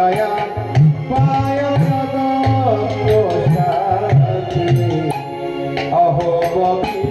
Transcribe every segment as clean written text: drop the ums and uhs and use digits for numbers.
দয়া পায় অহো বকি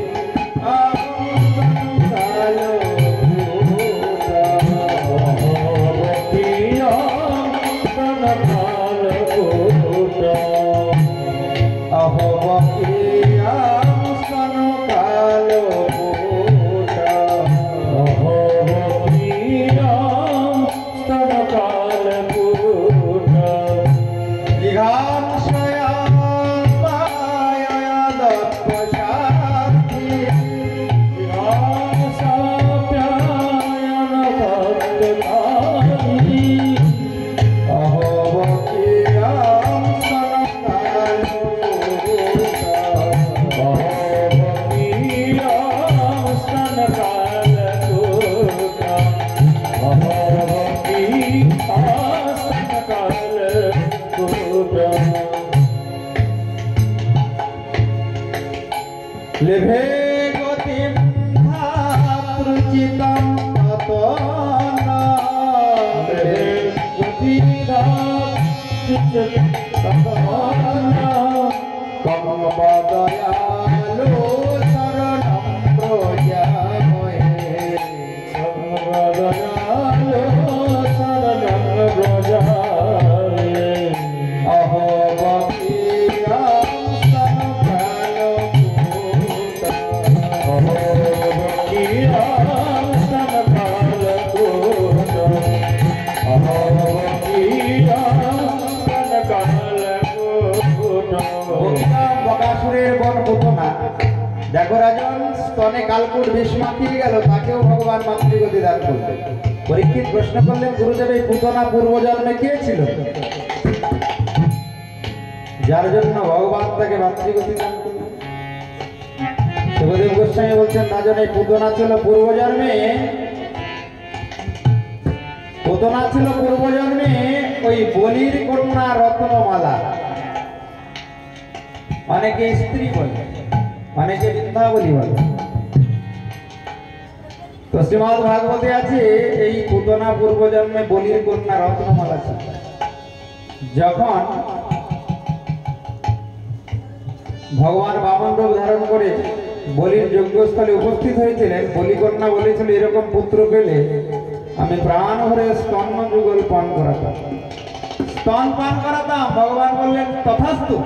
लेभे गतिं धातृचितं ततोना लेभे गतिं धातृचितं ततोना कमवदयालो शरणं व्रजामहे कमवदयालो शरणं व्रजामहे अहो बकिया देखो राजन स्तने कालकूट विष माखिए गेल ताकेও भगवान मातृगति दान करলেন পরীক্ষিত প্রশ্ন করলেন গুরুদেব এই পুতনা পূর্বজন্মে কে ছিল যার জন্য ভগবান তাকে মাতৃগতি দান করলেন সুখদেব গোস্বামী বলছেন রাজন এই পুতনা ছিল পূর্বজন্মে ওই বলির কন্যা রত্নমালা অনেকে স্ত্রী বলে অনেকে বৃন্দাবলী বলে তো শ্রীমদ্ ভাগবতে আছে এই পুতনা পূর্বজন্মে বলির কন্যা রত্নমালা ছিল যখন ভগবান বামন রূপ ধারণ করে বলির যজ্ঞস্থলে উপস্থিত হয়েছিলেন বলিকন্যা বলেছিল এরকম পুত্র পেলে আমি প্রাণ ভরে স্তন যুগল পান করাতাম স্তন পান করাতাম ভগবান বললেন তথাস্তু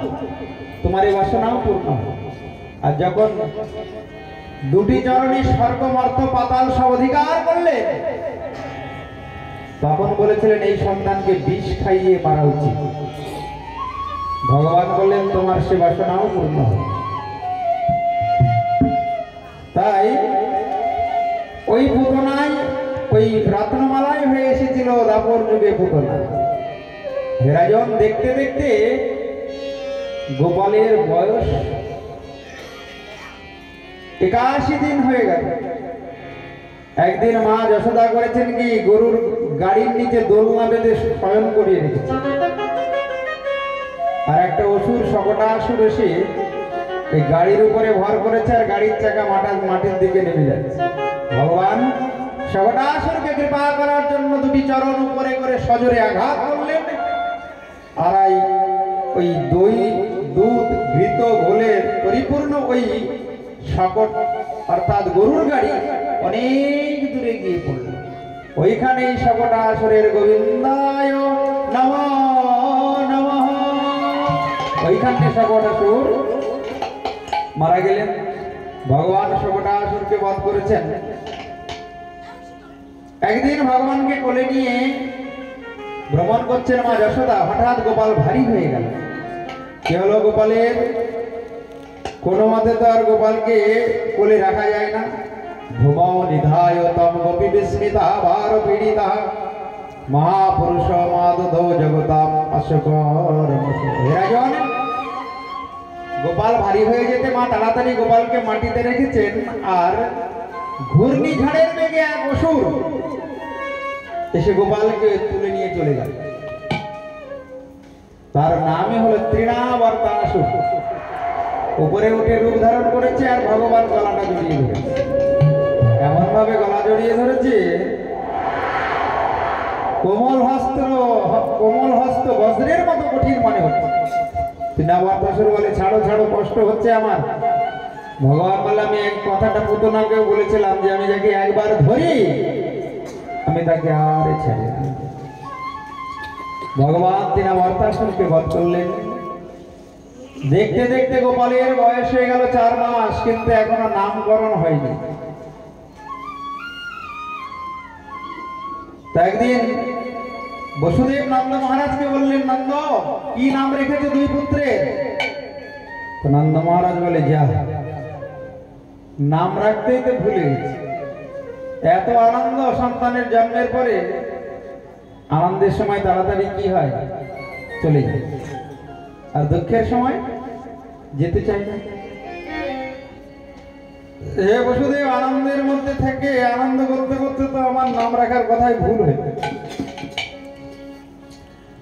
তোমার এই বাসনাও পূর্ণ হবে আর যখন দুটি চরণে স্বর্গ মর্ত্য পাতাল সব অধিকার করলেন তখন বলেছিলেন এই সন্তানকে বিষ খাইয়ে মারা উচিত ভগবান বললেন তোমার সে বাসনাও পূর্ণ হবে তাই ওই পুতনায় ওই রত্নমালাই হয়ে এসেছিল দাপর যুগে পুতনা হেরাজন দেখতে দেখতে গোপালের বয়স 81 दिन হয়ে গেল একদিন মা যশোদা করেছেন কি গরুর গাড়ির নিচে দোলনা বেঁধে শয়ন করিয়ে রেখেছে আর একটা অসুর শকটাসুর এসে এই গাড়ির উপরে ভর করেছে আর গাড়ির চাকা মাটির দিকে নেমে যাচ্ছে ভগবান শকটাসুরকে কৃপা করার জন্য দুটি চরণ উপরে করে সজোরে আঘাত করলেন আর ওই দই দুধ ঘৃত ঘোলের পরিপূর্ণ ওই शकट अर्थात गरुर गाड़ी अनेक दूरे गিয়ে পড়ল ওইখানে शकटासुरेर गोविंदाय नमः नमः ওইখানে शकटासुर मारा गेलेन भगवान शकटासुरকে বধ করেছেন একদিন ভগবানকে কোলে নিয়ে ভ্রমণ করছেন মা যশোদা হঠাৎ গোপাল ভারী হয়ে গেল কি হলো গোপালের কোনো মতে তো আর গোপালকে কোলে রাখা যায় না ভূমৌ নিধায় তম গোপী বিস্মিতা ভার পীড়িতা মহাপুরুষ মাদধো জগতাম অশকর হেরাজন গোপাল ভারী হয়ে যেতে মা তাড়াতাড়ি গোপালকে মাটিতে রেখেছেন আর ঘূর্ণিঝড়ের বেগে এক অসুর এসে গোপালকে তুলে নিয়ে চলে গেল তার নামই হলো তৃণাবর্তাসুর উপরে উঠে রূপ ধারণ করেছে আর ভগবান গলাটা জড়িয়ে ধরেছে এমন ভাবে গলা জড়িয়ে ধরেছে কোমল হস্ত বর্তাসুর বলে ছাড়ো ছাড়ো, কষ্ট হচ্ছে আমার। ভগবান বলে আমি এক কথাটা পুতনাকেও বলেছিলাম যে আমি যাকে একবার ধরি আমি তাকে আর ছেড়ে না। ভগবান বর্তাসুরকে বধ করলেন। দেখতে দেখতে গোপালের বয়স হয়ে গেল 4 মাস, কিন্তু এখনো নামকরণ হয়নি। তো একদিন বসুদেব নন্দ মহারাজকে বললেন, নন্দ কি নাম রেখেছে 2 পুত্রের? তো নন্দ মহারাজ বলে, যা নাম রাখতেই তো ভুলে গেছি। এত আনন্দ সন্তানের জন্মের পরে, আনন্দের সময় তাড়াতাড়ি কি হয়, চলে যায়, আর দুঃখের সময় যেতে চাই না। হে বসুদেব, আনন্দের মধ্যে থেকে আনন্দ করতে করতে তো আমার নাম রাখার কথাই ভুল হয়ে গেছে।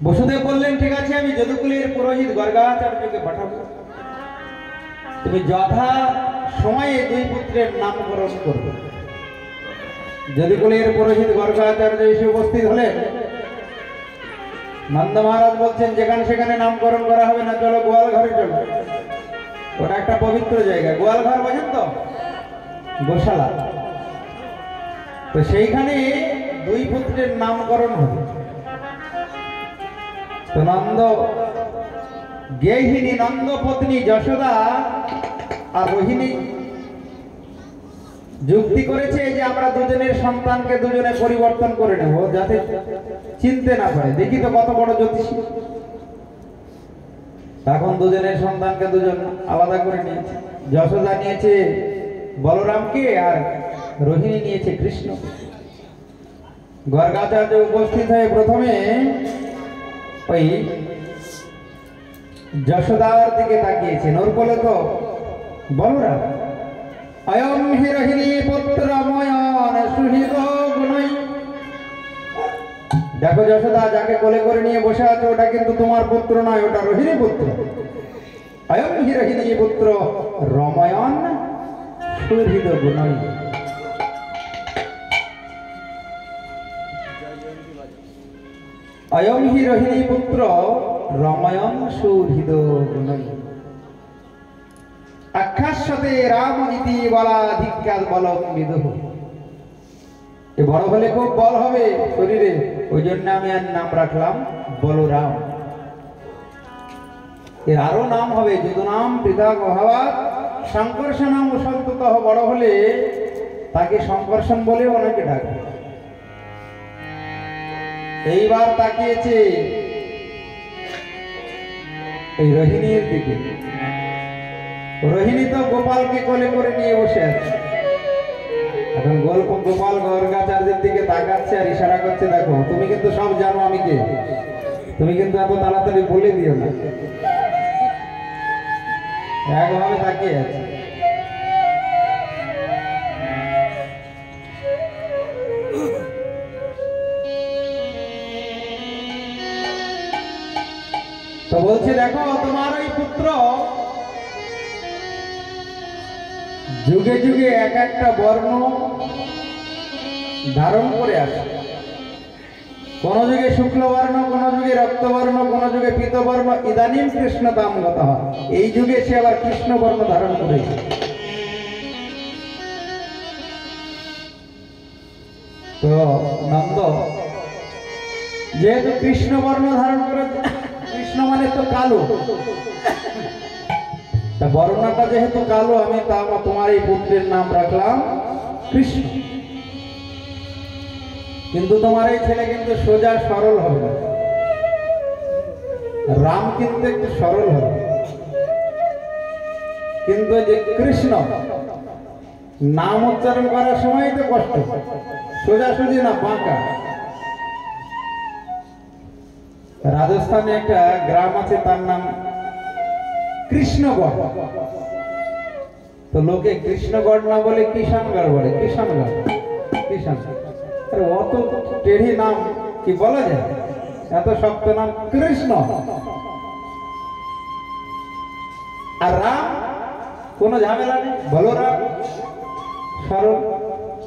বসুদেব বললেন, ঠিক আছে, আমি যদুকুলের পুরোহিত গর্গাচার্যকে পাঠাবো, তুমি যথা সময়ে 2 পুত্রের নামকরণ করবে। যদুকুলের পুরোহিত গর্গাচার্য এসে উপস্থিত হলেন। নন্দ মহারাজ বলছেন, যেখানে সেখানে নামকরণ করা হবে না, চলো গোয়াল ঘরে চলো। ওটা একটা পবিত্র জায়গা, গোয়াল ঘর বোঝেন তো, গোশালা। তো সেইখানে 2 পুত্রের নামকরণ হবে। তো নন্দ গেহিনী নন্দ পত্নী যশোদা আর রোহিণী যুক্তি করেছে যে আমরা দুজনের সন্তানকে দুজনে পরিবর্তন করে নেব, যাতে চিনতে না পারে। দেখি তো কত বড় জ্যোতিষী। এখন দুজনের সন্তানকে দুজন আলাদা করে নিয়েছে। যশোদা নিয়েছে বলরামকে আর রোহিণী নিয়েছে কৃষ্ণ। গর্গাচার্য উপস্থিত হয়ে প্রথমে ওই যশোদার দিকে তাকিয়েছেন। ওর বলে তো বলরাম, অয়ং হি রোহিণী পুত্র ময়ন সুহৃদ গুণই। দেখো যশোদা, যাকে কোলে করে নিয়ে বসে আছে ওটা কিন্তু তোমার পুত্র নয়, ওটা রোহিণী পুত্র। অয়ং হি রোহিণী পুত্র রময়ন সুহৃদ গুণই। অয়ং হি রোহিণী পুত্র রময়ন সুহৃদ গুণই। আখ্যাস্যতে রাম ইতি বলাধিক্যাৎ বলং বিদুঃ। এ বড় হলে খুব বল হবে শরীরে, ওই জন্য আমি এর নাম রাখলাম বলরাম। এর আরো নাম হবে যদুনাম পৃথক অভাবাৎ সংকর্ষণাম সন্ততঃ। বড় হলে তাকে সংকর্ষণ বলে অনেকে ডাকে। এইবার তাকিয়েছে এই রোহিণীর দিকে। রোহিণী তো গোপালকে কোলে করে নিয়ে বসে আছে। এখন গোপাল গর্গাচার্যের দিকে তাকাচ্ছে আর ইশারা করছে, দেখো তুমি কিন্তু সব জানো আমি কে, তুমি কিন্তু এত তাড়াতাড়ি বলে দিও না। একভাবে তাকিয়ে আছে। তো বলছে, দেখো তোমার ওই পুত্র যুগে যুগে এক একটা বর্ণ ধারণ করে আসে। কোন যুগে শুক্লবর্ণ, কোন যুগে রক্তবর্ণ, কোন যুগে পীতবর্ণ, ইদানিং কৃষ্ণ দামগত। এই যুগে সে আবার কৃষ্ণ বর্ণ ধারণ করেছে। তো নন্দ যেহেতু কৃষ্ণ বর্ণ ধারণ করেছে, কৃষ্ণ মানে তো কালো, তা বর্ণটা যেহেতু কালো, আমি তোমার এই পুত্রের নাম রাখলাম কৃষ্ণ। কিন্তু তোমার এই ছেলে কিন্তু সোজা সরল হবে না, রাম কিন্তু একটু সরল হবে। কিন্তু যে কৃষ্ণ নাম উচ্চারণ করার সময় তো কষ্ট, সোজাসুজি না বাঁকা। রাজস্থানে একটা গ্রাম আছে, তার নাম কৃষ্ণগড়। তো লোকে কৃষ্ণগড় না বলে কিষানগড় বলে। কিষানগড়, কিষান, অত টেढ़ी নাম কি বলা যায়? এত শক্ত নাম কৃষ্ণ। আর রাম কোনো ঝামেলা নেই, বলরাম সরল।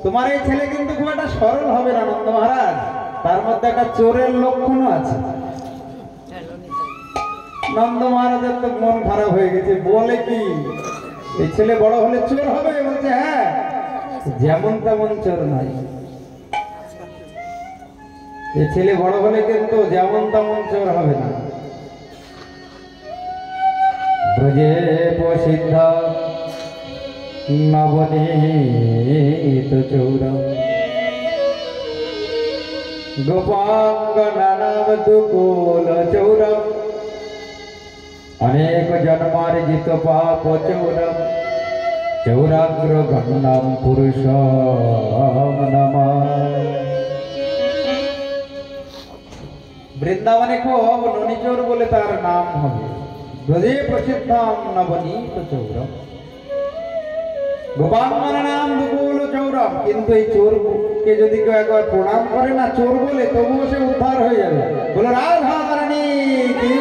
তোমার এই ছেলে কিন্তু খুব একটা সরল হবে না নন্দ মহারাজ, তার মধ্যে একটা চোরের লক্ষণও আছে। নন্দ মহারাজের তো মন খারাপ হয়ে গেছে, বলে কি এই ছেলে বড় হলে চোর হবে? বলছে হ্যাঁ, যেমন তেমন চোর নাই, এই ছেলে বড় হলে কিন্তু যেমন তেমন চোর হবে না। ব্রজে প্রসিদ্ধ নবনীত চৌর গোপাঙ্গনা নাম দুকুল চৌর অনেক জন্মার্জিত পাপ চৌর চৌরাগ্র গণনাম পুরুষম নমঃ। বৃন্দাবনে খুব ননীচোর বলে তার নাম হবে। ব্রজে প্রসিদ্ধম নবনীত চৌরম গোপাঙ্গনা নাম দুকুল চৌরম। কিন্তু এই চোরকে যদি কেউ একবার প্রণাম করে না, চোর বলে, তবুও সে উদ্ধার হয়ে যাবে। বলে রাধা রানী কি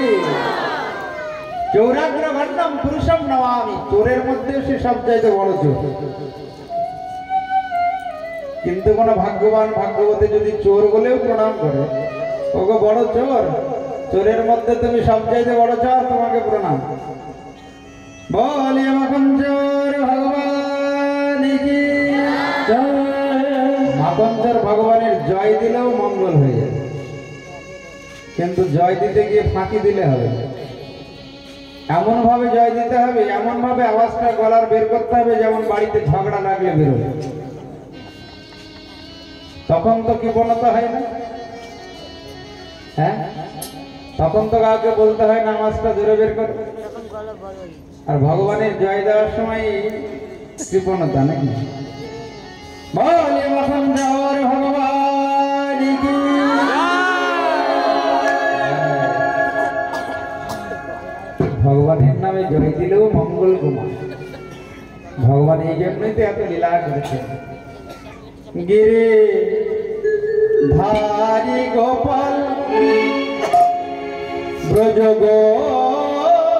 চৌরাগ্র গণ্যম পুরুষম নমামি। চোরের মধ্যে সে সবচাইতে বড় চোর। কিন্তু কোন ভাগ্যবান ভাগ্যবতী যদি চোর বলেও প্রণাম করে, ওগো বড় চোর, চোরের মধ্যে তুমি সবচাইতে বড় চোর, তোমাকে প্রণাম। বলি মাখন চোর ভগবান কি মাখন চোর ভগবানের জয় দিলেও মঙ্গল হয়ে যাবে। কিন্তু জয় দিতে গিয়ে ফাঁকি দিলে হবে না। এমন ভাবে জয় দিতে হবে, এমন ভাবে আওয়াজটা গলার বের করতে হবে যেমন বাড়িতে ঝগড়া লাগলে বেরোবে। তখন তো কৃপণতা হয় না, হ্যাঁ? তখন তো কাউকে বলতে হয় না আওয়াজটা জোরে বের করে। আর ভগবানের জয় দেওয়ার সময় কৃপণতা নাকি? বলে মাখন চোর ভগবান কি ভগবানের নামে জয় দিলেও মঙ্গল কুমার। ভগবান এই জন্যই তো এত লীলা করেছেন। গিরে ধারি গোপাল ব্রজ গোপদুলা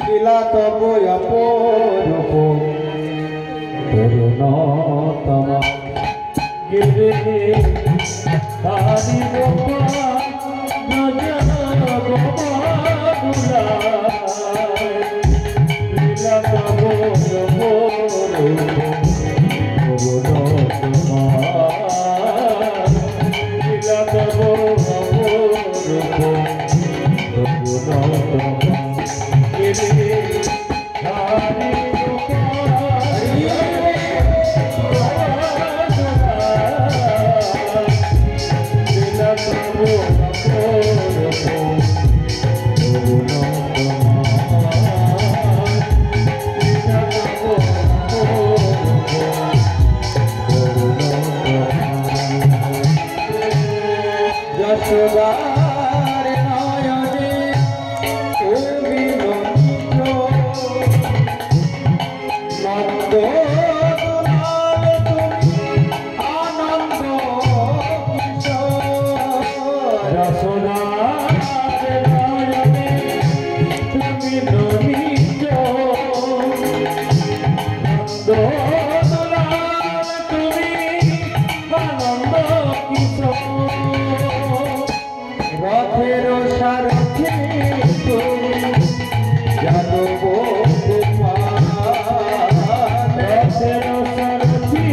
লীলা তব অপরূপ তরুণতম। গিরে ধারি গোপাল ব্রজ গোপদুলা লীলা তব অপরূপ তরুণতম। লীলা তব অপরূপ তরুণতম। গিরে ধারি যশোদার নয়নে তুমি নন্দ নন্দ দুলাল তুমি আনন্দ কিশোর। যশোদার নয়নে তুমি ননীচ নন্দ দুলাল তুমি আনন্দ কিশোর। রথের সারথি তুমি যাদব গোপাল। রথের সারথি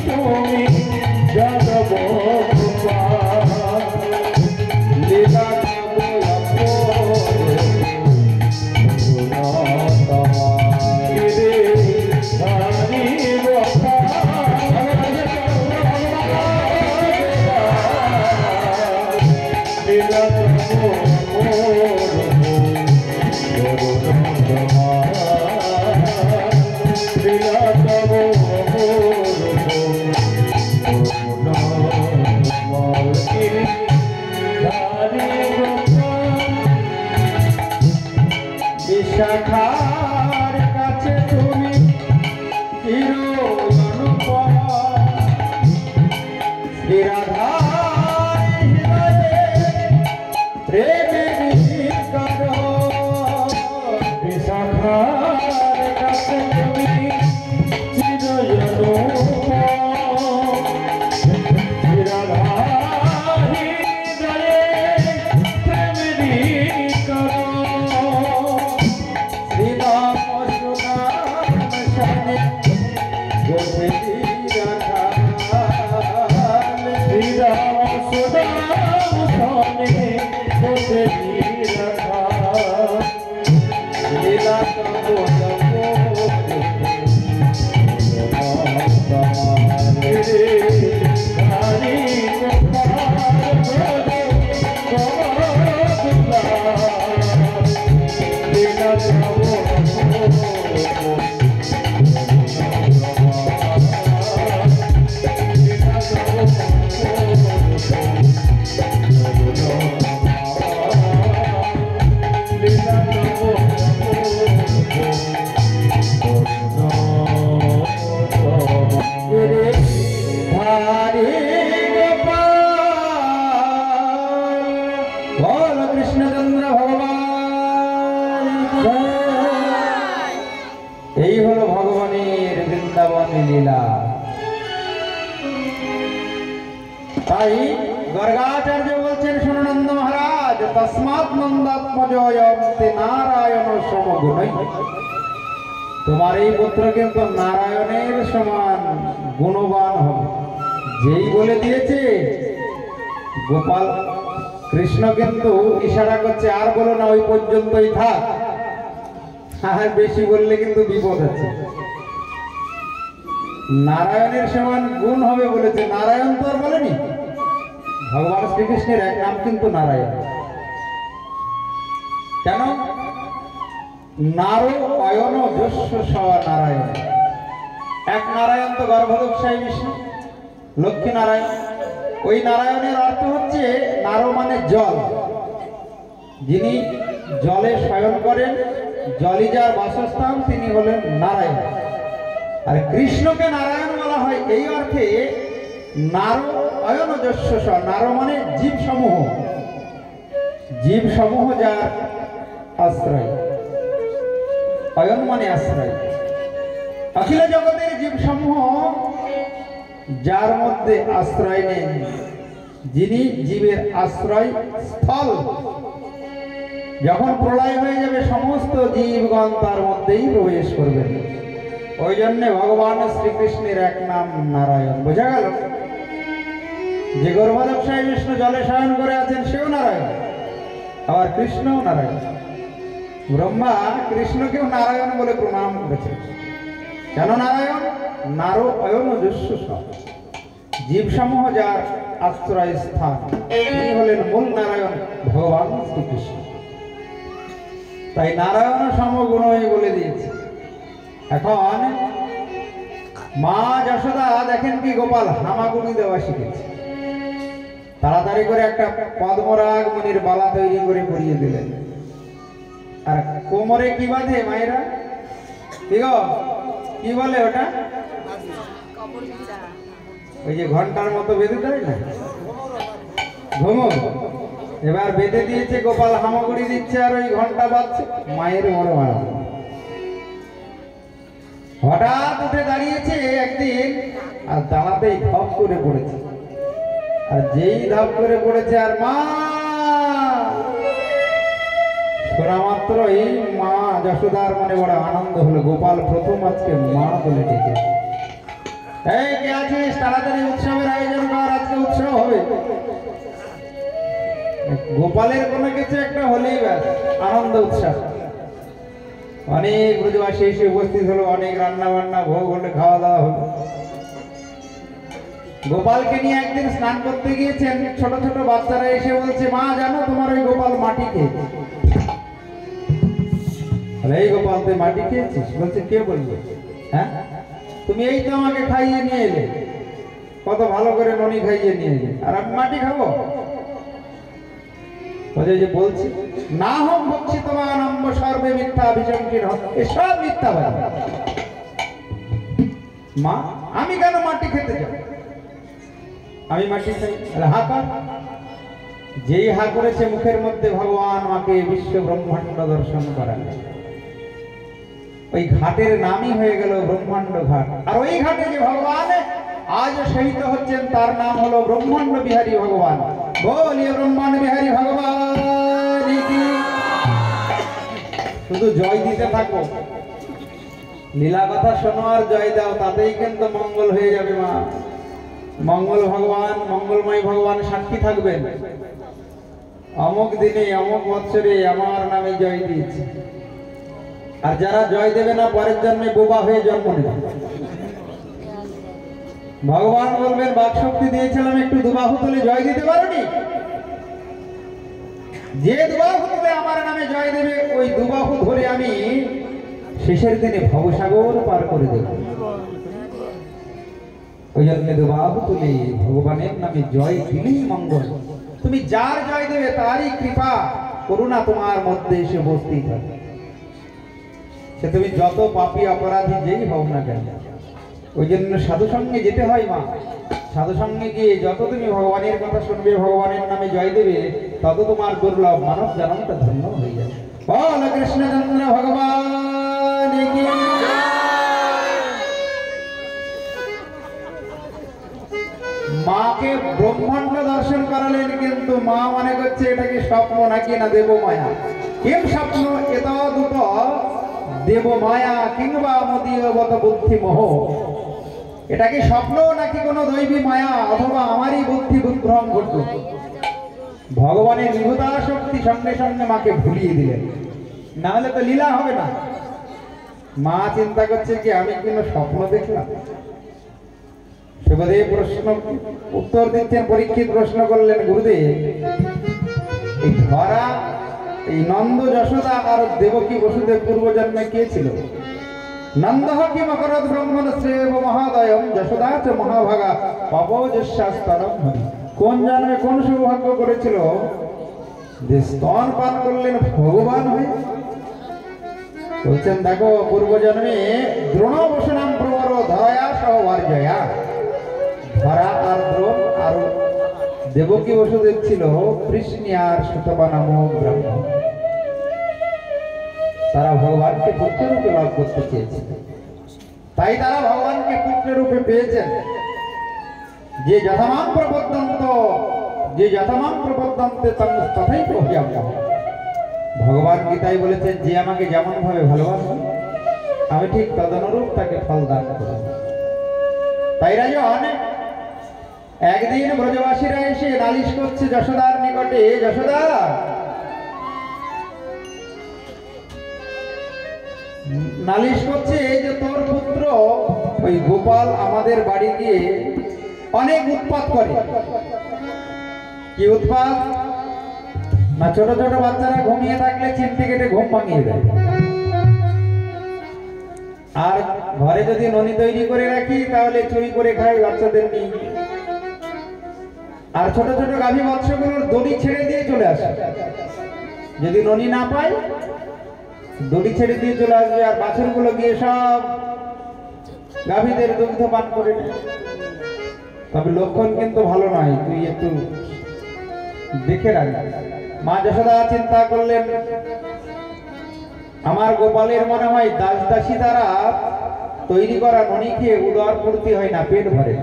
তুমি যাদব গোপাল। লীলা তব অপরূপ গিরে ধারি গোপাল লীলা তব অপরূপ তরুণতম। লীলা তব অপরূপ তরুণতম। গিরে ধারি গোপাল বিশাখার কাছে তুমি চির অনুপম। শ্রীরাধার হৃদয়ে প্রেমের কারণ। বিশাখার কাছে তুমি চিরজনুপম। চিরধারী সনে বসে রাখা লীলা তব কৃষ্ণচন্দ্র ভগবান। এই হলো ভগবানের বৃন্দাবন লীলা। তাই গর্গাচার্য বলছেন, শুনুনন্দ মহারাজ, তস্মাৎ নন্দাত্মজয়ন্তে নারায়ণ সমগুণৈ। তোমার এই পুত্র কিন্তু নারায়ণের সমান গুণবান হবে। যেই বলে দিয়েছে গোপাল, কৃষ্ণ কিন্তু ইশারা করছে, আর বলো না, ওই পর্যন্তই থাক, আর বেশি বললে কিন্তু বিপদ আছে। নারায়ণের সমান গুণ হবে বলেছে। নারায়ণ তো আর বলেনি, ভগবান শ্রীকৃষ্ণের এক নাম কিন্তু নারায়ণ। কেন? নারো অয়ন যস্য স নারায়ণ। এক নারায়ণ তো গর্ভদোক্ষায় বিষ্ণু, লক্ষ্মী নারায়ণ। ওই নারায়ণের অর্থ হচ্ছে, নারো মানে জল, যিনি জলে শয়ন করেন, জলই যার বাসস্থান, তিনি হলেন নারায়ণ। আর কৃষ্ণকে নারায়ণ বলা হয় এই অর্থে, নারো অয়ন যস্য স। নারো মানে জীব সমূহ, জীব সমূহ যার আশ্রয়। অয়ন মানে আশ্রয়। অখিল জগতের জীব সমূহ যার মধ্যে আশ্রয় নেই, যিনি জীবের আশ্রয় স্থল। যখন প্রলয় হয়ে যাবে, সমস্ত জীবগণ তার মধ্যেই প্রবেশ করবেন। ওই জন্য ভগবান শ্রীকৃষ্ণের এক নাম নারায়ণ। বোঝা গেল? যে গর্ভদোক্ষায় বিষ্ণু জলে শয়ন করে আছেন, সেও নারায়ণ, আবার কৃষ্ণও নারায়ণ। ব্রহ্মা কৃষ্ণকেও নারায়ণ বলে প্রণাম করেছে। কেন নারায়ণ? নারো অয়ন যস্য স। জীবসমূহ যার আশ্রয় স্থান, তিনি হলেন মূল নারায়ণ, ভগবান শ্রীকৃষ্ণ। তাই নারায়ণ সমগুণই বলে দিয়েছে। এখন মা যশোদা দেখেন কি, গোপাল হামাগুড়ি দেওয়া শিখেছে। তাড়াতাড়ি করে একটা পদ্মরাগ মুনির বালা তৈরি করে পরিয়ে দিলেন। আর কোমরে কি বাঁধে মায়েরা? কি গো, কি বলে ওটা? ওই যে ঘন্টার মতো বেঁধে দেয় না, ঘুমো। এবার বেঁধে দিয়েছে, গোপাল হামাগুড়ি দিচ্ছে আর ওই ঘন্টা বাজছে। মায়ের বড় মারা। হঠাৎ উঠে দাঁড়িয়েছে একদিন, আর দাঁড়াতেই ধপ করে পড়েছে। আর যেই ধপ করে পড়েছে, আর মা শোনা মাত্রই মা যশোদার মনে বড় আনন্দ হলো। গোপাল প্রথম আজকে মা বলে ডেকে, এই কে আছিস, তাড়াতাড়ি উৎসবের আয়োজন কর, আজকে উৎসব হবে। গোপালের কোনো কিছু একটা হলেই ব্যাস আনন্দ উৎসব। অনেক ব্রজবাসী এসে উপস্থিত হলো, অনেক রান্না বান্না ভোগ হলো, খাওয়া দাওয়া হলো। গোপালকে নিয়ে একদিন স্নান করতে গিয়েছেন, ছোট ছোট বাচ্চারা এসে বলছে, মা জানো তোমার ওই গোপাল মাটি খেয়েছে। এই গোপাল তুই মাটি খেয়েছিস? বলছে, কে বলবে? হ্যাঁ, তুমি এই তো আমাকে খাইয়ে নিয়ে এলে, কত ভালো করে ননি খাইয়ে নিয়ে এলে, আর আমি মাটি খাবো? বলছে, যে বলছি না হোক বলছি, তোমার নম্ব সর্বে মিথ্যা অভিসংকীর্ণ, এসব মিথ্যা বলে। মা, আমি কেন মাটি খেতে যাব? আমি মাটি খাই? হা কর। যেই হা করেছে, মুখের মধ্যে ভগবান মাকে বিশ্ব ব্রহ্মাণ্ড দর্শন করালেন। ওই ঘাটের নামই হয়ে গেল ব্রহ্মাণ্ড ঘাট। আর ওই ঘাটে যে ভগবান আজ শহীদ হচ্ছেন, তার নাম হলো ব্রহ্মাণ্ড বিহারী ভগবান। বলিয়ে ব্রহ্মাণ্ড বিহারী ভগবান কি। শুধু জয় দিতে থাকো, লীলা কথা শোনো আর জয় দাও, তাতেই কিন্তু মঙ্গল হয়ে যাবে মা। মঙ্গল ভগবান, মঙ্গলময় ভগবান সাক্ষী থাকবেন, অমুক দিনে অমুক বৎসরে আমার নামে জয় দিয়েছে। আর যারা জয় দেবে না পরের জন্মে বোবা হয়ে জন্ম নেবে। ভগবান বলবেন বাক শক্তি দিয়েছিলাম, একটু দুবাহু তুলে জয় দিতে পারোনি? যে দুবাহু তুলে আমার নামে জয় দেবে ওই দুবাহু ধরে আমি শেষের দিনে ভবসাগর পার করে দেব। ওই জন্য দুবাহু তুলে ভগবানের নামে জয় দিলেই মঙ্গল। তুমি যার জয় দেবে তারই কৃপা করুণা তোমার মধ্যে এসে উপস্থিত হবে। সে তুমি যত পাপী অপরাধী যেই হও না কেন। ওই জন্য সাধু সঙ্গে যেতে হয় মা। সাধু সঙ্গে গিয়ে যত তুমি ভগবানের কথা শুনবে, ভগবানের নামে জয় দেবে, তত তোমার দুর্লভ মানব জন্মটা ধন্য হয়ে যাবে। বল কৃষ্ণচন্দ্র ভগবান কি মাকে ব্রহ্মাণ্ড দর্শন করালেন, কিন্তু মা মনে করছে এটা কি স্বপ্ন নাকি না দেব মায়া। কেম স্বপ্ন এত দুত দেব মায়া কিংবা মদীয়বত বুদ্ধি মোহ। এটা কি স্বপ্ন নাকি কোনো দৈবী মায়া, অথবা আমারই বুদ্ধি বিভ্রম ঘটল। ভগবানের নিভৃতা শক্তি সঙ্গে সঙ্গে মাকে ভুলিয়ে দিলেন, না হলে তো লীলা হবে না। মা চিন্তা করছে কি আমি কোনো স্বপ্ন দেখলাম। সুখদেব প্রশ্ন উত্তর দিচ্ছেন, পরীক্ষিত প্রশ্ন করলেন, গুরুদেব এই ধরা এই নন্দ যশোদা আর দেবকী বসুদেব পূর্বজন্মে কে ছিল? নন্দঃ কিম অকরৎ ব্রহ্মণ শ্রেব মহাদয়ম যশোদা চ মহাভাগা পবজস্যাস্তরম হরি। কোন জন্মে কোন সৌভাগ্য করেছিল যে স্তন পান করলেন ভগবান হয়ে? বলছেন দেখো পূর্বজন্মে দ্রোণ বসনাম প্রবর ধরা সহ জয়া। ধরা আর দ্রোণ আর দেবকী বসুদেব ছিল কৃষ্ণী আর সুতপা নামক ব্রাহ্মণ। তারা ভগবানকে পুত্ররূপে লাভ করতে চেয়েছে, তাই তারা ভগবানকে পুত্ররূপে পেয়েছেন। যে যথামান প্রপদ্যন্তে তথাই প্রহিয়াম। ভগবান গীতায় বলেছেন, যে আমাকে যেমন ভাবে ভালোবাসে আমি ঠিক তদনুরূপ তাকে ফল দান করব। তাই রাজন একদিন ব্রজবাসীরা এসে নালিশ করছে যশোদার নিকটে, যশোদা নালিশ করছে যে তোর পুত্র ওই গোপাল আমাদের বাড়ি গিয়ে অনেক উৎপাত করে। কি উৎপাত না, ছোট ছোট বাচ্চারা ঘুমিয়ে থাকলে চিমটি কেটে ঘুম ভাঙিয়ে দেয়। আর ঘরে যদি ননি তৈরি করে রাখি তাহলে চুরি করে খায় বাচ্চাদের নিয়ে। আর ছোট ছোট গাভী বাচ্চাগুলোর দড়ি ছেড়ে দিয়ে চলে আসে, যদি ননি না পায় দড়ি ছেড়ে দিয়ে চলে আসবে। আর বাছুরগুলো গিয়ে সব গাভীদের দুগ্ধ পান করে। তবে লক্ষণ কিন্তু ভালো নয়, তুই একটু দেখে রাখ। মা যশোদা চিন্তা করলেন, আমার গোপালের মনে হয় দাস দাসী দ্বারা তৈরি করা ননি খেয়ে উদর পূর্তি হয় না, পেট ভরে।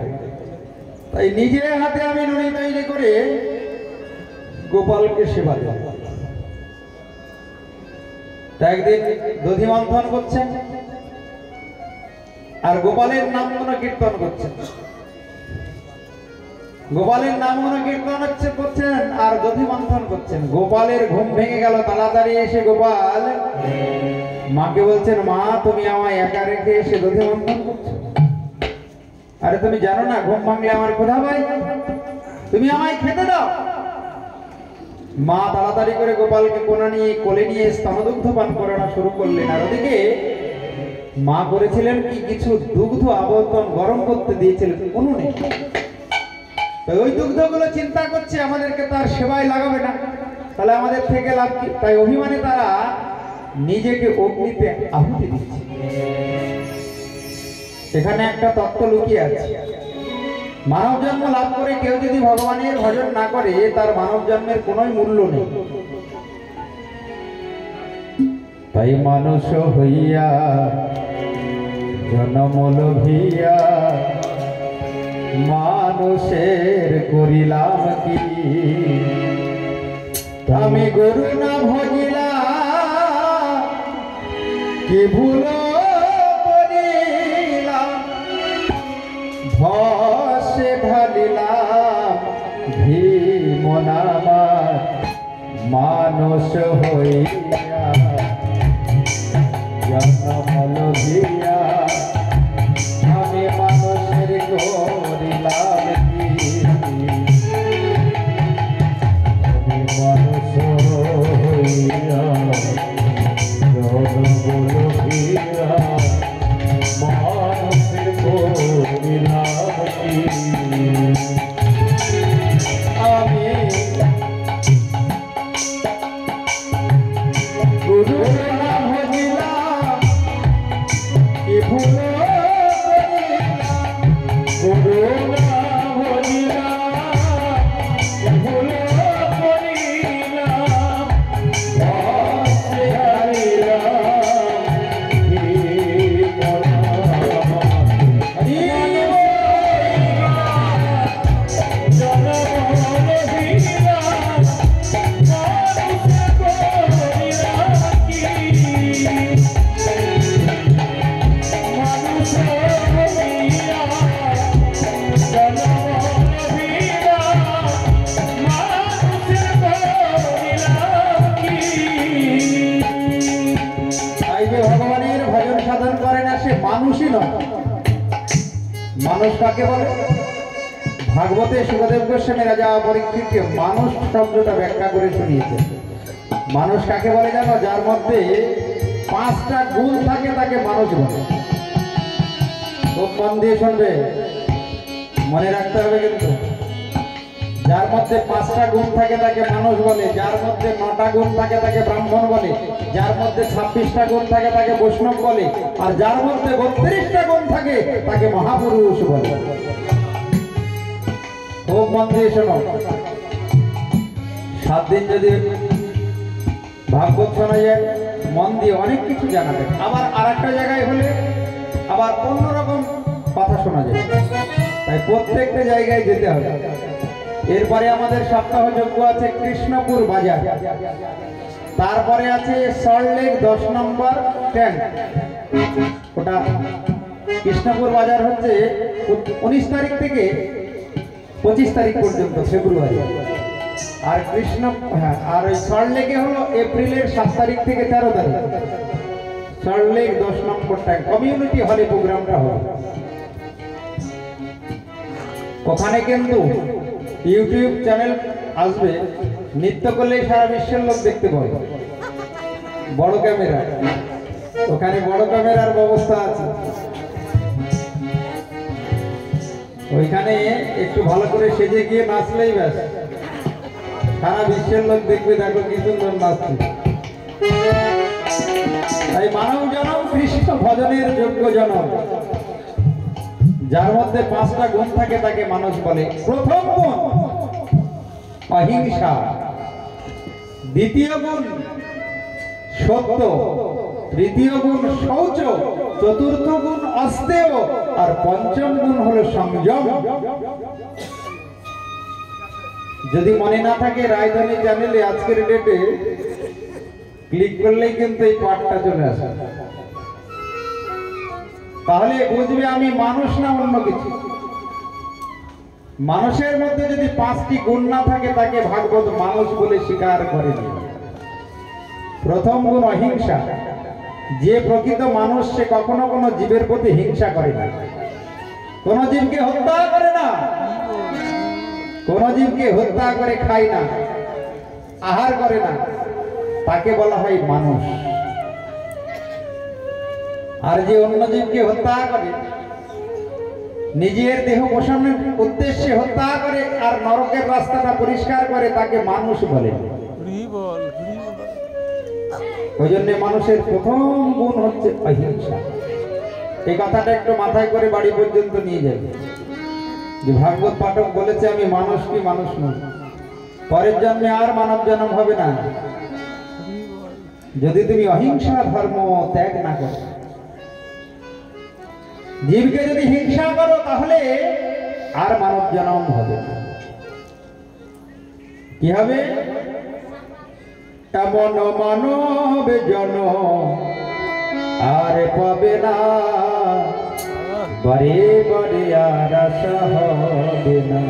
তাই নিজের হাতে আমি ননি তৈরি করে গোপালকে সেবা দেব। একদিন দধি মন্থন করছেন আর গোপালের নাম কীর্তন করছেন। গোপালের নাম কীর্তন করছেন আর দধি মন্থন করছেন। গোপালের ঘুম ভেঙে গেল, তাড়াতাড়ি এসে গোপাল মাকে বলছেন, মা তুমি আমায় একা রেখে এসে দধি মন্থন করছো? আরে তুমি জানো না ঘুম ভাঙলে আমার ক্ষুধা পায়, তুমি আমায় খেতে দাও। মা তাড়াতাড়ি করে গোপালকে কোলে নিয়ে স্তনদুগ্ধ পান করানো শুরু করলেন। আর ওদিকে মা করেছিলেন কি, কিছু দুগ্ধ আবর্তন গরম করতে দিয়েছিলেন উনুনে। ওই দুগ্ধগুলো চিন্তা করছে আমাদেরকে তার সেবায় লাগাবে না, তাহলে আমাদের থেকে লাভ কি? তাই অভিমানে তারা নিজেকে অগ্নিতে আহুতি দিচ্ছে। এখানে একটা তত্ত্ব লুকিয়ে আছে। মানব জন্ম লাভ করে কেউ যদি ভগবানের ভজন না করে তার মানব জন্মের কোনো মূল্য নেই। তাই মানুষ হইয়া জন্ম লোভিয়া মানুষের করিলাম কি? আমি গরু না ভজিলা কি ভুল করিলাম, ভসে ধান মানুষ হইয়া জন্ম লভিয়া আমি মানুষের করিলাম কি আমি মানুষ হইয়া জন্ম লভিয়া মানুষের করিলাম কি আমি গুরু নাম ভজিলাম কি ভুল করিলাম গুরু নাম ভজিলাম কি ভুল করিলাম ভক্তি হারিলাম কি করলাম ভগবানের ভজন সাধন করে না সে মানুষই নয়। মানুষ কাকে বলে? ভাগবতে সুখদেব গোস্বামী রাজা পরীক্ষিতকে মানুষ শব্দটা ব্যাখ্যা করে শুনিয়েছে। মানুষ কাকে বলে জানো? যার মধ্যে 5টা গুণ থাকে তাকে মানুষ বলে। খুব মন দিয়ে শুনবে, মনে রাখতে হবে কিন্তু। যার মধ্যে 5টা গুণ থাকে তাকে মানুষ বলে, যার মধ্যে 9টা গুণ থাকে তাকে ব্রাহ্মণ বলে, যার মধ্যে 26টা গুণ থাকে তাকে বৈষ্ণব বলে, আর যার মধ্যে 32টা গুণ থাকে তাকে মহাপুরুষ বলে। খুব মন দিয়ে শোনো। 7 দিন যদি ভাগবত শোনা যায়, মন দিয়ে অনেক কিছু জানা যায়। আবার আর একটা জায়গায় হলে আবার অন্যরকম কথা শোনা যায়। তাই প্রত্যেকটা জায়গায় যেতে হবে। এরপরে আমাদের সপ্তাহ যজ্ঞ আছে কৃষ্ণপুর বাজার, তারপরে আছে সল্টলেক 10 নম্বর ট্যাঙ্ক। ওটা কৃষ্ণপুর বাজার হচ্ছে 19 তারিখ থেকে 25 তারিখ পর্যন্ত ফেব্রুয়ারি। আর আর ওই সল্টলেকে হলো এপ্রিলের 7 তারিখ থেকে 13 তারিখ। সল্টলেক 10 নম্বর ট্যাঙ্ক কমিউনিটি হলে প্রোগ্রামটা হবে। ওখানে কিন্তু ইউটিউব চ্যানেল আসবে, নৃত্য করলেই সারা বিশ্বের লোক দেখতে পাবে। বড় ক্যামেরা, ওখানে বড় ক্যামেরার ব্যবস্থা আছে। ওইখানে একটু ভালো করে সেজে গিয়ে নাচলেই ব্যাস, সারা বিশ্বের লোক দেখবে, দেখো কি সুন্দর নাচছে। তাই মানব জনম কৃষ্ণ ভজনের যোগ্য জনম। যার মধ্যে 5টা গুণ থাকে তাকে মানুষ বলে। প্রথম গুণ অহিংসা, দ্বিতীয় গুণ সত্য, তৃতীয় গুণ শৌচ, চতুর্থ গুণ অস্তেয়, আর পঞ্চম গুণ হলো সংযম। যদি মনে না থাকে রাজধানী চ্যানেলে আজকের ডেটে ক্লিক করলেই কিন্তু এই পাঠটা চলে আসে। তাহলে বুঝবে আমি মানুষ না অন্য কিছু। মানুষের মধ্যে যদি 5টি গুণ না থাকে তাকে ভাগবত মানুষ বলে স্বীকার করেনি। প্রথম গুণ অহিংসা। যে প্রকৃত মানুষ সে কখনো কোনো জীবের প্রতি হিংসা করে না, কোন জীবকে হত্যা করে না, কোন জীবকে হত্যা করে খায় না, আহার করে না, তাকে বলা হয় মানুষ। আর যে অন্য জীবকে হত্যা করে, নিজের দেহ পোষণের উদ্দেশ্যে হত্যা করে আর নরকের রাস্তাটা পরিষ্কার করে, তাকে মানুষ বলে। ওই জন্য মানুষের প্রথম গুণ হচ্ছে অহিংসা। এই কথাটা একটু মাথায় করে বাড়ি পর্যন্ত নিয়ে যাবে যে ভাগবত পাঠক বলেছে আমি মানুষ কি মানুষ নই। পরের জন্মে আর মানব জন্ম হবে না যদি তুমি অহিংসা ধর্ম ত্যাগ না করো। জীবকে যদি হিংসা করো তাহলে আর মানব জন্ম হবে না। কি হবে? এমন মানব জন্ম আর পাবে না, বারে বারে আর আশা হবে না।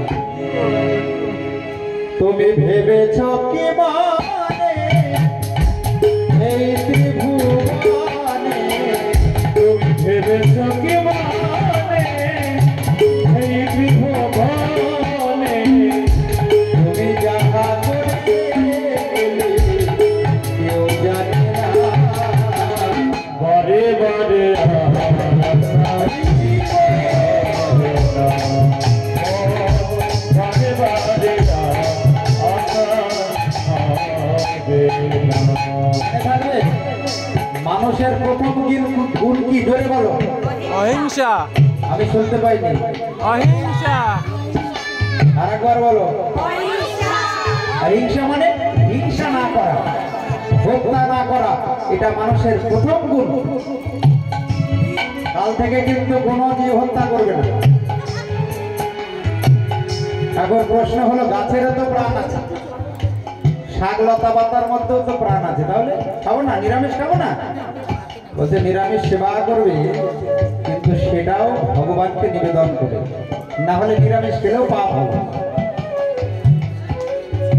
তুমি ভেবেছ কি এই ত্রিভুবনে তুমি ভেবেছ কি মানে এই বিভবনে তুমি যাহা করে গেলে কেউ জানে না। বারে বারে বারে বারে আশা হবে না। মনে থাকবে? মানুষের প্রথম গুণ কি জোরে বলো? অহিংসা আমি শুনতে পাইনি। অহিংসা আর একবার বলো। আর হিংসা মানে হিংসা না করা, হত্যা না করা, এটা মানুষের প্রথম গুণ। কাল থেকে কিন্তু কোনো জীব হত্যা করবে না। এখন প্রশ্ন হলো, গাছেরও তো প্রাণ আছে, শাক লতা পাতার মধ্যেও তো প্রাণ আছে, তাহলে খাবো না? নিরামিষ খাবো না? বলছে নিরামিষ সেবা করবে, কিন্তু সেটাও ভগবানকে নিবেদন করে, না হলে নিরামিষ খেলেও পাপ হবে।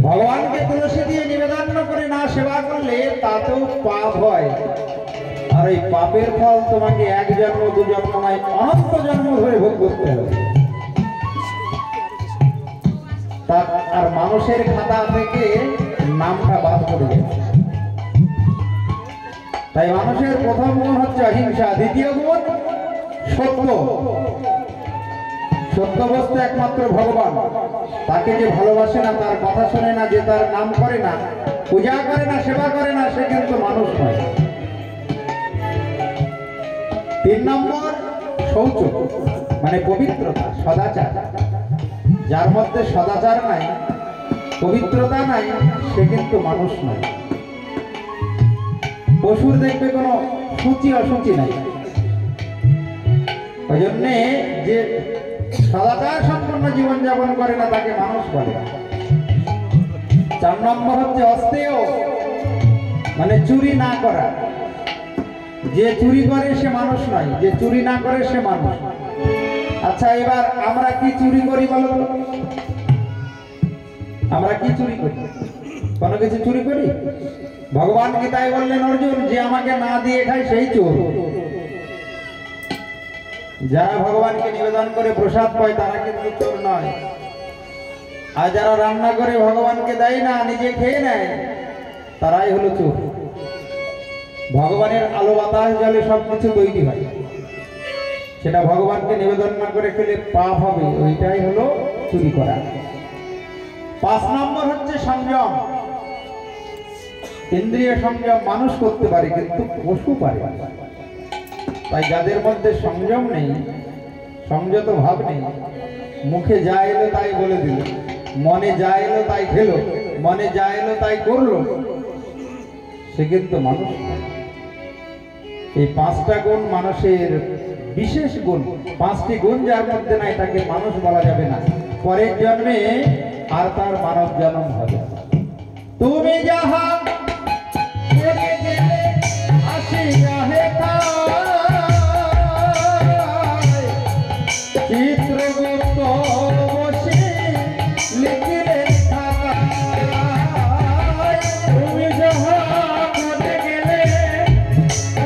ভগবানকে তুলসী দিয়ে নিবেদন করে না সেবা করলে তাতেও পাপ হয়। আর এই পাপের ফল তোমাকে এক জন্ম দু জন্ম নয়, অনন্ত জন্ম ধরে ভোগ করতে হবে। আর মানুষের খাতা থেকে নামটা বাদ করে যায়। তাই মানুষের প্রথম গুণ হচ্ছে অহিংসা, দ্বিতীয় গুণ সত্য। সত্য বস্তু একমাত্র ভগবান। তাকে যে ভালোবাসে না, তার কথা শোনে না, যে তার নাম করে না, পূজা করে না, সেবা করে না, সে কিন্তু মানুষ নয়। 3 নম্বর শৌচ, মানে পবিত্রতা, সদাচার। যার মধ্যে সদাচার নাই, পবিত্রতা নাই, সে কিন্তু মানুষ নয়। পশুর দেখবে কোনো সূচি অসুচি নাই। ওই জন্যে যে সদাচার সম্পন্ন জীবনযাপন করে না, তাকে মানুষ বলে। 4 নম্বর হচ্ছে অস্তেয়, মানে চুরি না করা। যে চুরি করে সে মানুষ নয়, যে চুরি না করে সে মানুষ। আচ্ছা, এবার আমরা কি চুরি করি বলো তো? আমরা কি চুরি করি? কোনো কিছু চুরি করি? ভগবান গীতায় বললেন, অর্জুন, যে আমাকে না দিয়ে খায় সেই চোর। যারা ভগবানকে নিবেদন করে প্রসাদ পায় তারা কিন্তু চোর নয়। আর যারা রান্না করে ভগবানকে দেয় না, নিজে খেয়ে নেয়, তারাই হলো চোর। ভগবানের আলো বাতাস জলে সবকিছু তৈরি হয়, সেটা ভগবানকে নিবেদন না করে খেলে পাপ হবে, ওইটাই হলো চুরি করা। 5 নম্বর হচ্ছে সংযম। ইন্দ্রিয় সংযম মানুষ করতে পারে, কিন্তু পশু পারে না। তাই যাদের মধ্যে সংযম নেই, সংযত ভাব নেই, মুখে যা এলো তাই বলে দিল, মনে যা এলো তাই খেলো, মনে যা এলো তাই করলো, সে কিন্তু মানুষ নয়। এই 5টা গুণ মানুষের বিশেষ গুণ। 5টি গুণ যার মধ্যে নাই, তাকে মানুষ বলা যাবে না। পরের জন্মে আর তার মানব জন্ম হবে। তুমি যাহা করে গেলে আসিয়া হে চিত্রগুপ্ত বসে লিখিলে থাকা। তুমি যাহা করে গেলে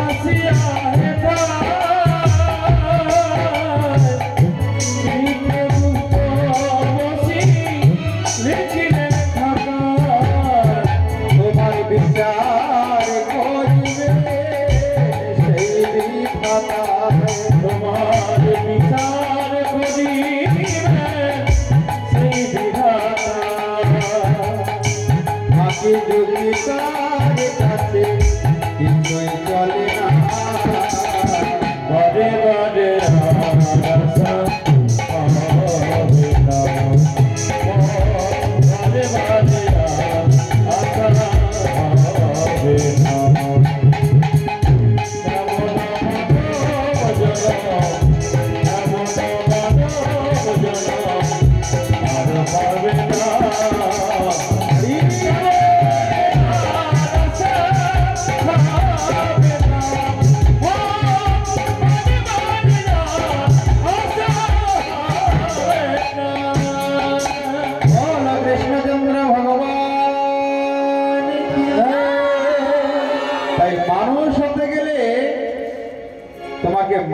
আসিয়া হে চিত্রগুপ্ত বসি লিখিলেন খাতা। তোমার বিচার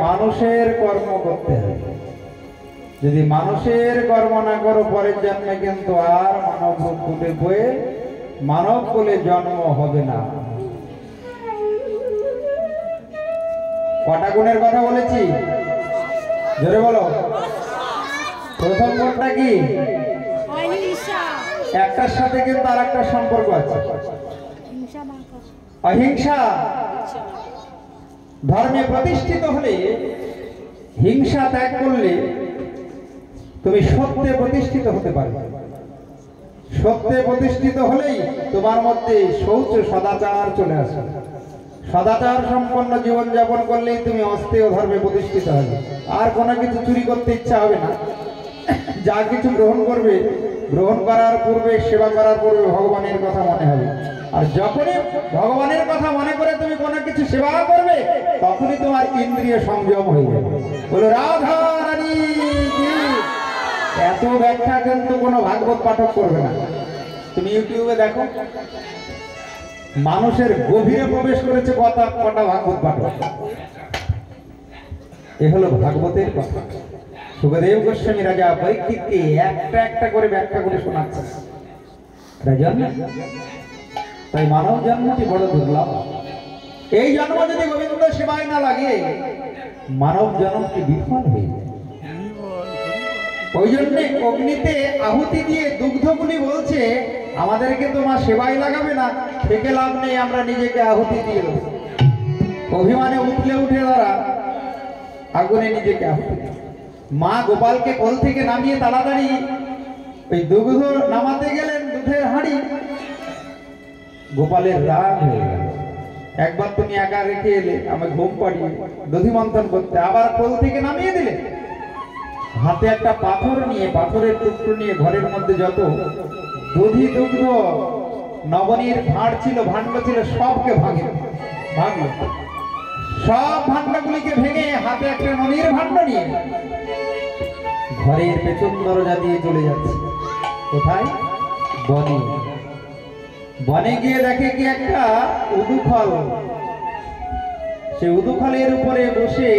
মানুষের কর্ম করতে হবে। যদি মানুষের কর্ম না করো পরের জন্মে কিন্তু আর মানব রূপ ফুটে বয়ে মানব বলে জন্ম হবে না। কটা গুণের কথা বলেছি জোরে বলো। প্রথম গুণটা কি? একটার সাথে কিন্তু আর একটা সম্পর্ক আছে, অহিংসা। ধর্মে প্রতিষ্ঠিত হলে, হিংসা ত্যাগ করলে তুমি সত্যে প্রতিষ্ঠিত হতে পারবে। সত্যে প্রতিষ্ঠিত হলেই তোমার মধ্যে শৌচ সদাচার চলে আসে। সদাচার সম্পন্ন জীবন যাপন করলেই তুমি অস্তেয় ধর্মে প্রতিষ্ঠিত হবে। আর কোনো কিছু চুরি করতে ইচ্ছা হবে না। যা কিছু গ্রহণ করবে, গ্রহণ করার পূর্বে, সেবা করার পূর্বে ভগবানের কথা মনে হবে। আর যখনই ভগবানের কথা মনে করে তুমি কোনো কিছু সেবা করবে, তখনই তোমার ইন্দ্রিয় সংযম হয়ে যাবে। বলো রাধা রানী কি। এত ব্যাখ্যা কিন্তু কোনো ভাগবত পাঠক করবে না। তুমি ইউটিউবে দেখো, মানুষের গভীরে প্রবেশ করেছে কটা ভাগবত পাঠক। এ হলো ভাগবতের কথা। সুখদেব গোস্বামী রাজা পরীক্ষিতকে একটা একটা করে ব্যাখ্যা করে শোনাচ্ছে। তাই মানব জন্মটি বড় দুর্লভ। এই জন্ম যদি গোবিন্দ সেবায় না লাগে, মানব জন্মটি বিফল হয়ে যায়। ওই জন্য অগ্নিতে আহুতি দিয়ে দুগ্ধগুলি বলছে, আমাদেরকে তো মা সেবায় লাগাবে না, থেকে লাভ নেই, আমরা নিজেকে আহুতি দিয়ে দেবো। অভিমানে উঠলে উঠে তারা আগুনে নিজেকে আহুতি দেয়। মা গোপালকে কোল থেকে নামিয়ে তাড়াতাড়ি ওই দুগ্ধ নামাতে গেলেন, দুধের হাঁড়ি। গোপালের রাগ হয়ে গেল, একবার তুমি একা রেখে এলে, আমাকে ঘুম পাড়িয়ে দধি মন্থন করতে, আবার কোল থেকে নামিয়ে দিলে। হাতে একটা পাথর নিয়ে, পাথরের টুকরো নিয়ে ঘরের মধ্যে যত দধি দুগ্ধ নবনীর ভাঁড় ছিল, ভাণ্ড ছিল, সবকে ভাঙলো। সব ভাণ্ডগুলিকে ভেঙে হাতে একটা ননির ভাণ্ড নিয়ে ঘরের পেছন দরজা দিয়ে চলে যাচ্ছে। কোথায়? বনে। বনে গিয়ে দেখে কি একটা উদুফল। সে উদুফলের উপরে বসে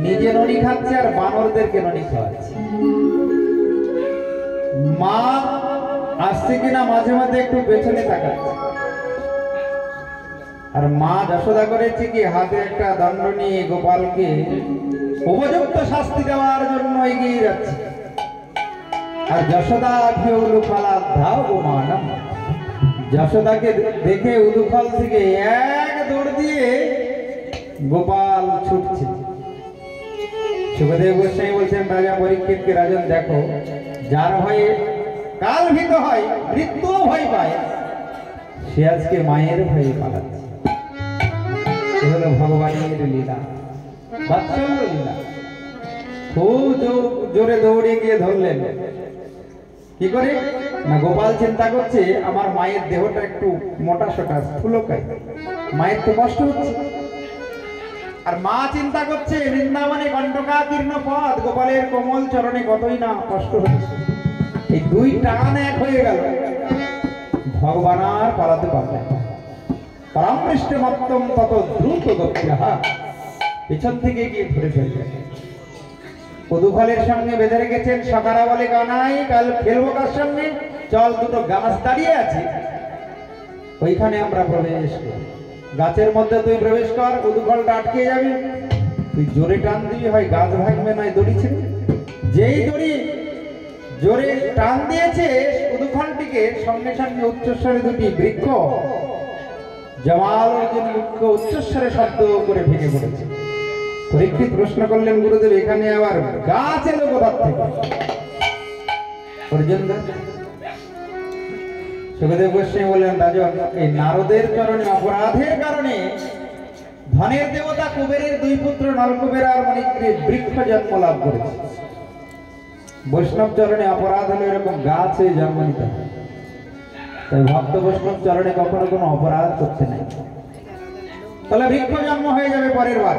নিজে ননি খাচ্ছে আর বানরদেরকে ননি খাওয়াচ্ছে। মা আসছে কিনা মাঝে মাঝে একটু পেছনে তাকাচ্ছে। আর মা যশোদা করেছে কি, হাতে একটা দণ্ড নিয়ে গোপালকে উপযুক্ত শাস্তি দেওয়ার জন্য এগিয়ে যাচ্ছে। আর যশোদা যশোদাকে দেখে উদুফল থেকে এক দৌড় দিয়ে গোপাল ছুটছে। সুখদেব গোস্বামী বলছেন রাজা পরীক্ষিতকে, রাজন দেখো, যার ভয়ে কাল ভীত হয়, মৃত্যু ভয় পায়, সে আজকে মায়ের ভয়ে পালাচ্ছে। এ হলো ভগবানের লীলা, বাৎসল্য লীলা। খুব জোরে দৌড়ে গিয়ে ধরলেন। কি করে না, গোপাল চিন্তা করছে আমার মায়ের দেহটা একটু মোটা সোটা স্থূলকায়, মায়ের তো কষ্ট হচ্ছে। আর মা চিন্তা করছে বৃন্দাবনে কণ্টকাকীর্ণ পথ, গোপালের কোমল চরণে কতই না কষ্ট হচ্ছে। এই দুই টান এক হয়ে গেল, ভগবান আর পালাতে পারলেন না। পরামৃষ্ট মত্তম তত দ্রুত গত্যঃ, পিছন থেকে গিয়ে ধরে ফেললেন। উদুফলের সঙ্গে বেঁধে রেখেছেন। সকারা বলে, কানাই কাল ফেলবো কার সঙ্গে, চল, দুটো গাছ দাঁড়িয়ে আছে, ওইখানে আমরা প্রবেশ করি। গাছের মধ্যে তুই প্রবেশ কর, উদুফলটা আটকে যাবে, তুই জোরে টান দিবি, হয় গাছ ভাঙবে নয় দড়ি ছিঁড়বে। যেই দড়ি জোরে টান দিয়েছে উদুফলটিকে, সঙ্গে সঙ্গে উচ্চস্বরে দুটি বৃক্ষ জমাল মুখ্য উচ্চস্বরে শব্দ করে ভেঙে পড়েছে। পরীক্ষিত প্রশ্ন করলেন, গুরুদেব এখানে আবার গাছ এলো কোথা থেকে? সুখদেব গোস্বামী বললেন, রাজন, এই নারদের চরণে অপরাধের কারণে ধনের দেবতা কুবেরের দুই পুত্র নলকুবের আর মণিগ্রীব বৃক্ষ জন্ম লাভ করেছে। বৈষ্ণব চরণে অপরাধ হলে এরকম গাছ হয়ে জন্ম নিতে হয়। তাই ভক্ত বৈষ্ণব চরণে কখনো কোনো অপরাধ করতে নেই, তাহলে বৃক্ষ জন্ম হয়ে যাবে পরের বার,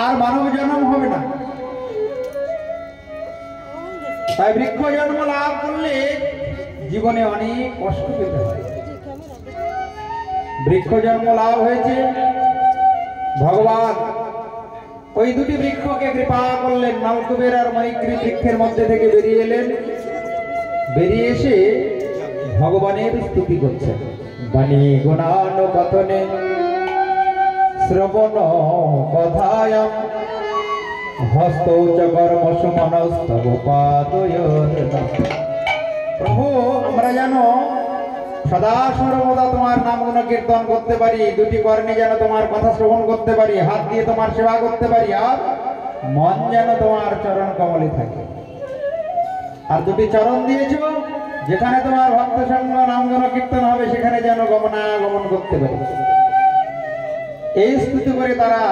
আর মানব জন্ম হবে না। তাই বৃক্ষ জন্ম লাভ করলে জীবনে অনেক কষ্ট পেতে হয়। বৃক্ষ জন্ম লাভ হয়েছে, ভগবান ওই দুটি বৃক্ষকে কৃপা করলেন। নলকুবের আর মৈত্রী বৃক্ষের মধ্যে থেকে বেরিয়ে এলেন, বেরিয়ে এসে ভগবানের স্তুতি করছেন। বাণী গুণান কথনে শ্রবণ কথায়ম হস্ত চ কর্মসু মনস্তব পাদয়োর। প্রভু, আমরা যেন সদা সর্বদা তোমার নাম গুণ কীর্তন করতে পারি, দুটি কর্ণে যেন তোমার কথা শ্রবণ করতে পারি, হাত দিয়ে তোমার সেবা করতে পারি, আর মন যেন তোমার চরণ কমলে থাকে। আর দুটি চরণ দিয়েছ, যেখানে তোমার ভক্ত সঙ্গ নাম গুণ কীর্তন হবে সেখানে যেন গমনাগমন করতে পারি। এই স্তুতি করে তারা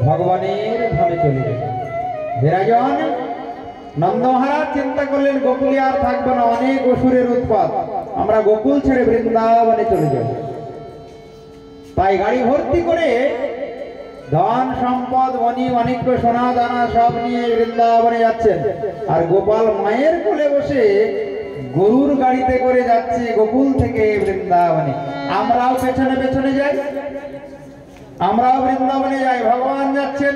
ভগবানের ধামে চলে গেল। হে রাজন, নন্দ মহারাজ চিন্তা করলেন গোকুলে আর থাকবো না, অনেক অসুরের উৎপাত, আমরা গোকুল ছেড়ে বৃন্দাবনে চলে যাব। তাই গাড়ি ভর্তি করে ধন সম্পদ মণি মাণিক্য সোনা দানা সব নিয়ে বৃন্দাবনে যাচ্ছেন। আর গোপাল মায়ের কোলে বসে গরুর গাড়িতে করে যাচ্ছে গোকুল থেকে বৃন্দাবনে। আমরাও পেছনে পেছনে যাই, আমরাও বৃন্দাবনে যাই। ভগবান যাচ্ছেন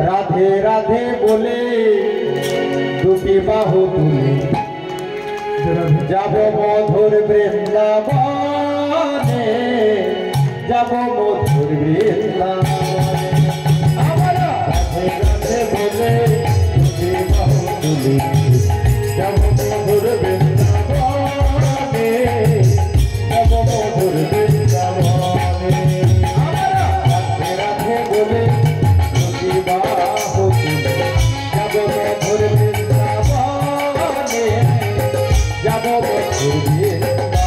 রাধে রাধে বলে দুটি বাহু তুলে, যাব মধুর বৃন্দাবনে, যাব মধুর বৃন্দাবনে। আমরা রাধে রাধে বলে দুটি বাহু তুলে, যাব মধুর বৃন্দাবনে, যাব মধুর বৃন্দাবনে। আমরা রাধে রাধে বলে দুটি বাহু তুলে, যাব মধুর বৃন্দাবনে, যাব মধুর বৃন্দাবনে।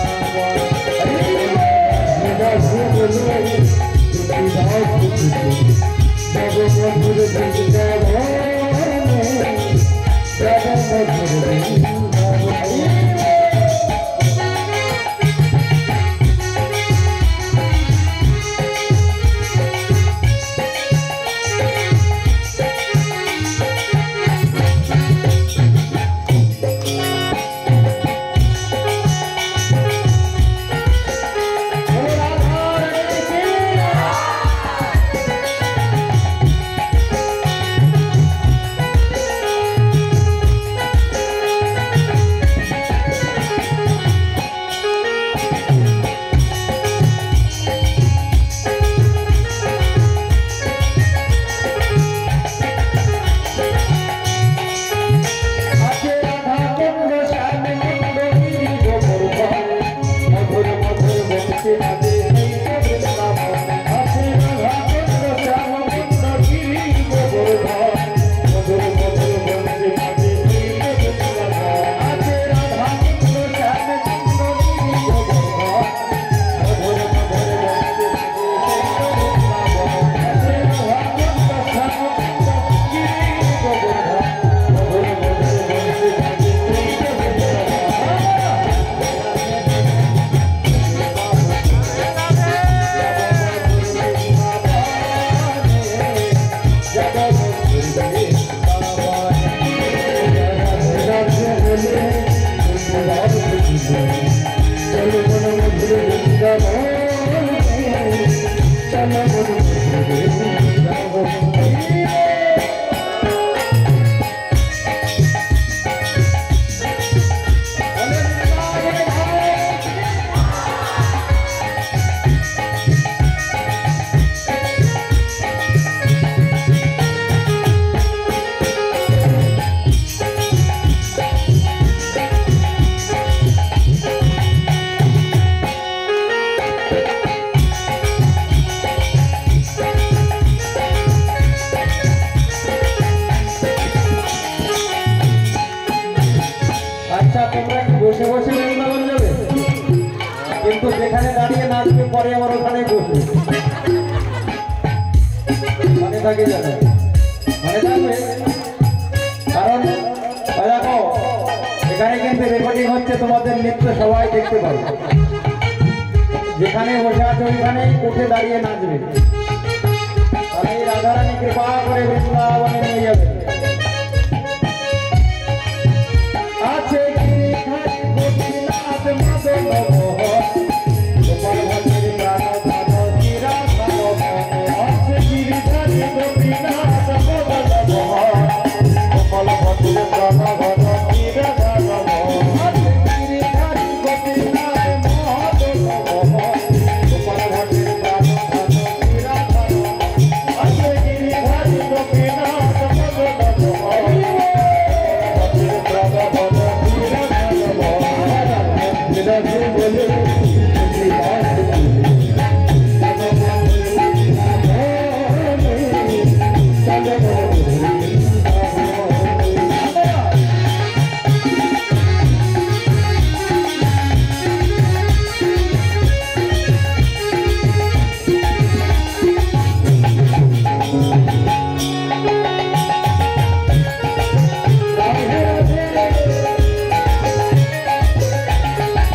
বসে বসে বৃন্দাবন যাবে, কিন্তু যেখানে দাঁড়িয়ে নাচবে পরে আবার ওখানে বসবে। মনে থাকে যাবে, মনে থাকবে, কারণ দেখো এখানে কিন্তু রেকর্ডিং হচ্ছে, তোমাদের নৃত্য সবাই দেখতে পাবে। যেখানে বসে আছে ওইখানেই উঠে দাঁড়িয়ে নাচবে। তাহলে এই রাধারানী কৃপা করে বৃন্দাবনে নিয়ে যাবে।